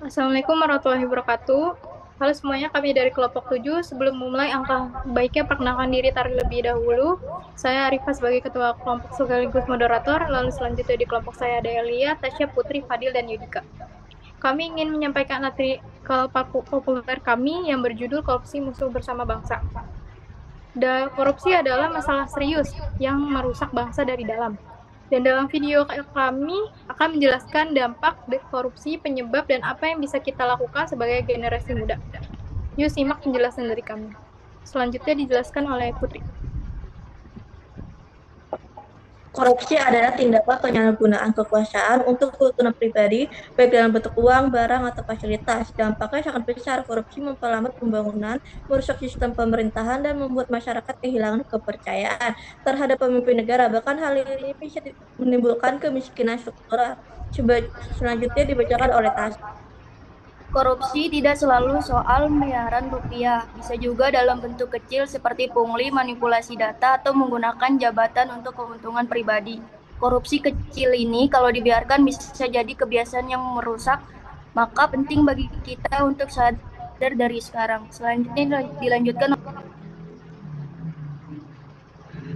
Assalamualaikum warahmatullahi wabarakatuh. Halo semuanya, kami dari kelompok 7. Sebelum memulai, angka baiknya perkenalkan diri terlebih dahulu. Saya Arifah sebagai ketua kelompok sekaligus moderator, lalu selanjutnya di kelompok saya ada Elia, Tasya, Putri, Fadil, dan Yudika. Kami ingin menyampaikan artikel populer kami yang berjudul Korupsi Musuh Bersama Bangsa. Korupsi adalah masalah serius yang merusak bangsa dari dalam. Dan dalam video kami akan menjelaskan dampak korupsi, penyebab, dan apa yang bisa kita lakukan sebagai generasi muda. Yuk simak penjelasan dari kami. Selanjutnya dijelaskan oleh Putri. Korupsi adalah tindakan penyalahgunaan kekuasaan untuk keuntungan pribadi, baik dalam bentuk uang, barang, atau fasilitas. Dampaknya sangat besar. Korupsi memperlambat pembangunan, merusak sistem pemerintahan, dan membuat masyarakat kehilangan kepercayaan terhadap pemimpin negara. Bahkan hal ini bisa menimbulkan kemiskinan struktural. Selanjutnya dibacakan oleh Tas. Korupsi tidak selalu soal miliaran rupiah, bisa juga dalam bentuk kecil seperti pungli, manipulasi data, atau menggunakan jabatan untuk keuntungan pribadi. Korupsi kecil ini kalau dibiarkan bisa jadi kebiasaan yang merusak, maka penting bagi kita untuk sadar dari sekarang. Selanjutnya dilanjutkan.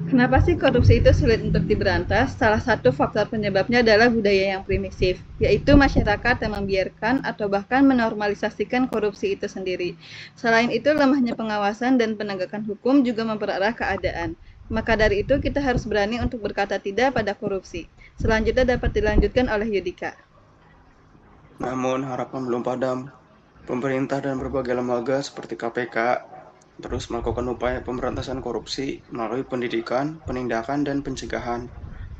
Kenapa sih korupsi itu sulit untuk diberantas? Salah satu faktor penyebabnya adalah budaya yang primitif, yaitu masyarakat yang membiarkan atau bahkan menormalisasikan korupsi itu sendiri. Selain itu, lemahnya pengawasan dan penegakan hukum juga memperarah keadaan. Maka dari itu, kita harus berani untuk berkata tidak pada korupsi. Selanjutnya dapat dilanjutkan oleh Yudika. Namun, harapan belum padam. Pemerintah dan berbagai lembaga seperti KPK terus melakukan upaya pemberantasan korupsi melalui pendidikan, penindakan, dan pencegahan.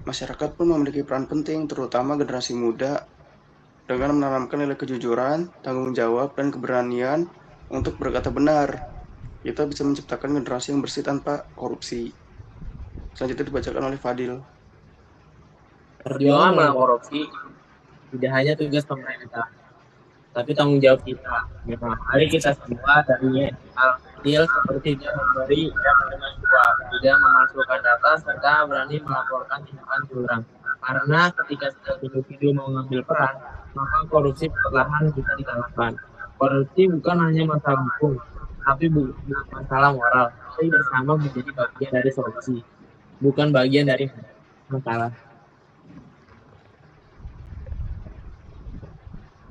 Masyarakat pun memiliki peran penting, terutama generasi muda, dengan menanamkan nilai kejujuran, tanggung jawab, dan keberanian untuk berkata benar. Kita bisa menciptakan generasi yang bersih tanpa korupsi. Selanjutnya dibacakan oleh Fadil. Perjuangan melawan korupsi tidak hanya tugas pemerintah, tapi tanggung jawab kita. Mari kita semua dari hal kecil seperti tidak memberi dan menerima suap, tidak memasukkan data, serta berani melaporkan tindakan curang. Karena ketika setiap individu mau mengambil peran, maka korupsi perlahan bisa dikalahkan. Korupsi bukan hanya masalah hukum, tapi bukan masalah moral. Tapi bersama menjadi bagian dari solusi, bukan bagian dari masalah.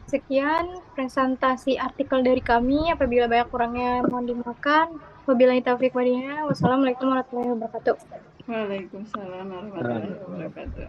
Sekian presentasi artikel dari kami. Apabila banyak kurangnya mohon dimaafkan. Wabillahi taufiq walhidayah. Wassalamualaikum warahmatullahi wabarakatuh. Waalaikumsalam warahmatullahi wabarakatuh.